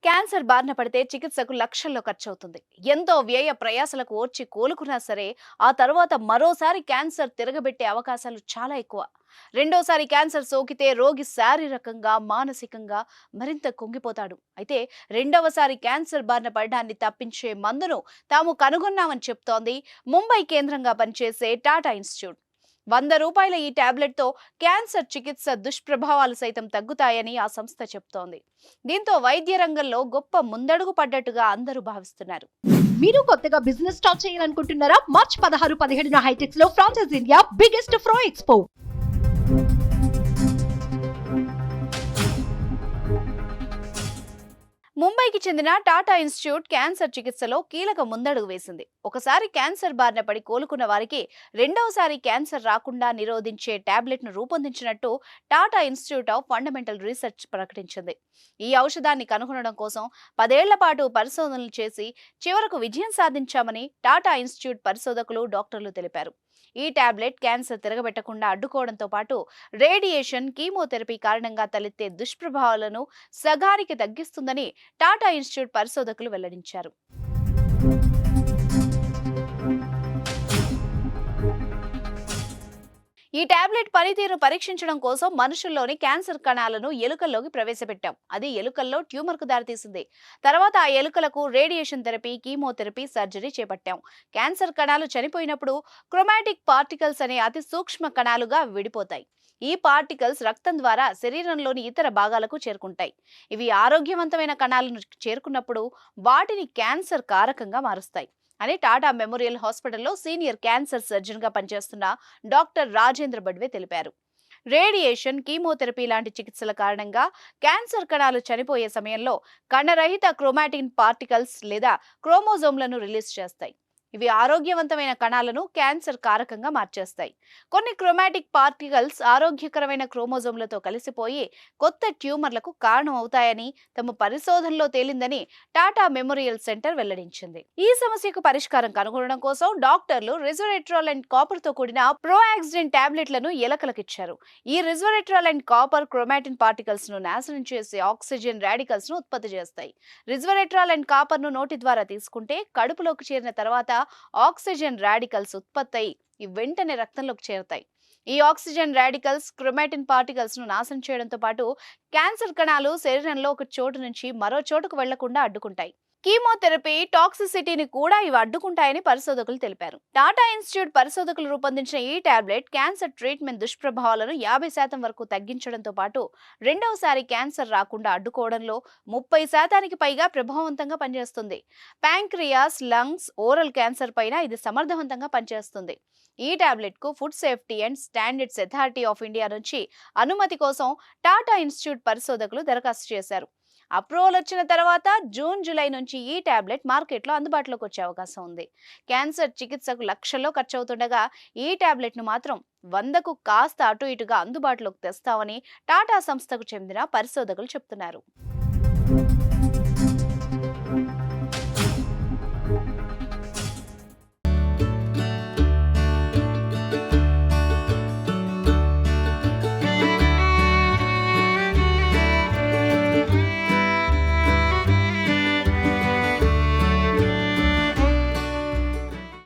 Cancer బారిన పడితే చికిత్సకు లక్షల్లో ఖర్చవుతుంది. ఎంతో వ్యయ ప్రయాసలకు ఓర్చి కోలుకున్నా సరే, ఆ తర్వాత మరోసారి క్యాన్సర్ తిరగబెట్టే అవకాశాలు చాలా ఎక్కువ. రెండోసారి క్యాన్సర్ సోకితే రోగి శారీరకంగా, మానసికంగా మరింత కుంగిపోతాడు. అయితే రెండవసారి క్యాన్సర్ బారిన పడడాన్ని తప్పించే మందును తాము కనుగొన్నామని చెప్తోంది ముంబై కేంద్రంగా పనిచేసే టాటా ఇన్స్టిట్యూట్. రూ. 100 ఈ టాబ్లెట్తో క్యాన్సర్ చికిత్స దుష్ప్రభావాలు సైతం తగ్గుతాయని ఆ సంస్థ చెప్తోంది. దీంతో వైద్య రంగంలో గొప్ప ముందడుగు పడ్డట్టుగా అందరూ భావిస్తున్నారు. మీరు కొత్తగా బిజినెస్ స్టార్ట్ చేయాలనుకుంటున్నారా? మార్చ్ 16-17 హైటెక్స్ లో ఫ్రాన్సెస్ ఇండియా బిగ్గెస్ట్ ఫ్రో ఎక్స్పో. ముంబైకి చెందిన టాటా ఇన్స్టిట్యూట్ క్యాన్సర్ చికిత్సలో కీలక ముందడుగు వేసింది. ఒకసారి క్యాన్సర్ బారిన పడి కోలుకున్న వారికి రెండవసారి క్యాన్సర్ రాకుండా నిరోధించే టాబ్లెట్ను రూపొందించినట్టు Tata institute of fundamental research ప్రకటించింది. ఈ ఔషధాన్ని కనుగొనడం కోసం 10 ఏళ్ల పాటు పరిశోధనలు చేసి చివరకు విజయం సాధించామని టాటా ఇన్స్టిట్యూట్ పరిశోధకులు, డాక్టర్లు తెలిపారు. ఈ టాబ్లెట్ క్యాన్సర్ తిరగబెట్టకుండా అడ్డుకోవడంతో పాటు రేడియేషన్, కీమోథెరపీ కారణంగా తలెత్తే దుష్ప్రభావాలను సగానికి తగ్గిస్తుందని టాటా ఇన్స్టిట్యూట్ పరిశోధకులు వెల్లడించారు. ఈ టాబ్లెట్ పనితీరును పరీక్షించడం కోసం మనుషుల్లోని క్యాన్సర్ కణాలను ఎలుకల్లోకి ప్రవేశపెట్టాం. అది ఎలుకల్లో ట్యూమర్ కు దారితీసింది. తర్వాత ఆ ఎలుకలకు రేడియేషన్ థెరపీ, కీమోథెరపీ, సర్జరీ చేపట్టాం. క్యాన్సర్ కణాలు చనిపోయినప్పుడు క్రోమాటిక్ పార్టికల్స్ అనే అతి సూక్ష్మ కణాలుగా విడిపోతాయి. ఈ పార్టికల్స్ రక్తం ద్వారా శరీరంలోని ఇతర భాగాలకు చేరుకుంటాయి. ఇవి ఆరోగ్యవంతమైన కణాలను చేరుకున్నప్పుడు వాటిని క్యాన్సర్ కారకంగా మారుస్తాయి అని టాటా మెమోరియల్ హాస్పిటల్లో సీనియర్ క్యాన్సర్ సర్జన్ గా పనిచేస్తున్న డాక్టర్ రాజేంద్ర బడ్వే తెలిపారు. రేడియేషన్, కీమోథెరపీ లాంటి చికిత్సల కారణంగా క్యాన్సర్ కణాలు చనిపోయే సమయంలో కణరహిత క్రోమాటిన్ పార్టికల్స్ లేదా క్రోమోజోమ్లను రిలీజ్ చేస్తాయి. ఇవి ఆరోగ్యవంతమైన కణాలను క్యాన్సర్ కారకంగా మార్చేస్తాయి. కొన్ని క్రోమాటిక్ పార్టికల్స్ ఆరోగ్యకరమైన క్రోమోజోమ్లతో కలిసిపోయి కొత్త ట్యూమర్లకు కారణం అవుతాయని తమ పరిశోధనలో తేలిందని టాటా మెమోరియల్ సెంటర్ వెల్లడించింది. ఈ సమస్యకు పరిష్కారం కనుగొనడం కోసం డాక్టర్లు రిజోరెట్రాల్ అండ్ కాపర్ తో కూడిన ప్రోయాక్సిడిన్ టాబ్లెట్లను ఎలకలకిచ్చారు. ఈ రిజోరెట్రాల్ అండ్ కాపర్ క్రోమాటిన్ పార్టికల్స్ ను నాశనం చేసే ఆక్సిజన్ రాడికల్స్ ను ఉత్పత్తి చేస్తాయి. రిజోరెట్రాల్ అండ్ కాపర్ ను నోటి ద్వారా తీసుకుంటే కడుపులోకి చేరిన తర్వాత ఆక్సిజన్ రాడికల్స్ ఉత్పత్తి అయి వెంటనే రక్తంలోకి చేరుతాయి. ఈ ఆక్సిజన్ రాడికల్స్ క్రోమాటిన్ పార్టికల్స్ ను నాశనం చేయడంతో పాటు క్యాన్సర్ కణాలు శరీరంలో ఒక చోటు నుంచి మరో చోటుకు వెళ్లకుండా అడ్డుకుంటాయి. కీమోథెరపీ టాక్సిసిటీని కూడా ఇవి అడ్డుకుంటాయని పరిశోధకులు తెలిపారు. టాటా ఇన్స్టిట్యూట్ పరిశోధకులు రూపొందించిన ఈ టాబ్లెట్ క్యాన్సర్ ట్రీట్మెంట్ దుష్ప్రభావాలను 50% వరకు తగ్గించడంతో పాటు రెండవసారి క్యాన్సర్ రాకుండా అడ్డుకోవడంలో 30% పైగా ప్రభావవంతంగా పనిచేస్తుంది. ప్యాంక్రియాస్, లంగ్స్, ఓరల్ క్యాన్సర్ పైన ఇది సమర్థవంతంగా పనిచేస్తుంది. ఈ టాబ్లెట్ కు food safety and standards authority of India నుంచి అనుమతి కోసం టాటా ఇన్స్టిట్యూట్ పరిశోధకులు దరఖాస్తు చేశారు. అప్రూవల్ వచ్చిన తర్వాత జూన్, జూలై నుంచి ఈ టాబ్లెట్ మార్కెట్లో అందుబాటులోకి వచ్చే అవకాశం ఉంది. క్యాన్సర్ చికిత్సకు లక్షల్లో ఖర్చవుతుండగా ఈ టాబ్లెట్ ను మాత్రం 100కు కాస్త అటు ఇటుగా అందుబాటులోకి తెస్తామని టాటా సంస్థకు చెందిన పరిశోధకులు చెప్తున్నారు.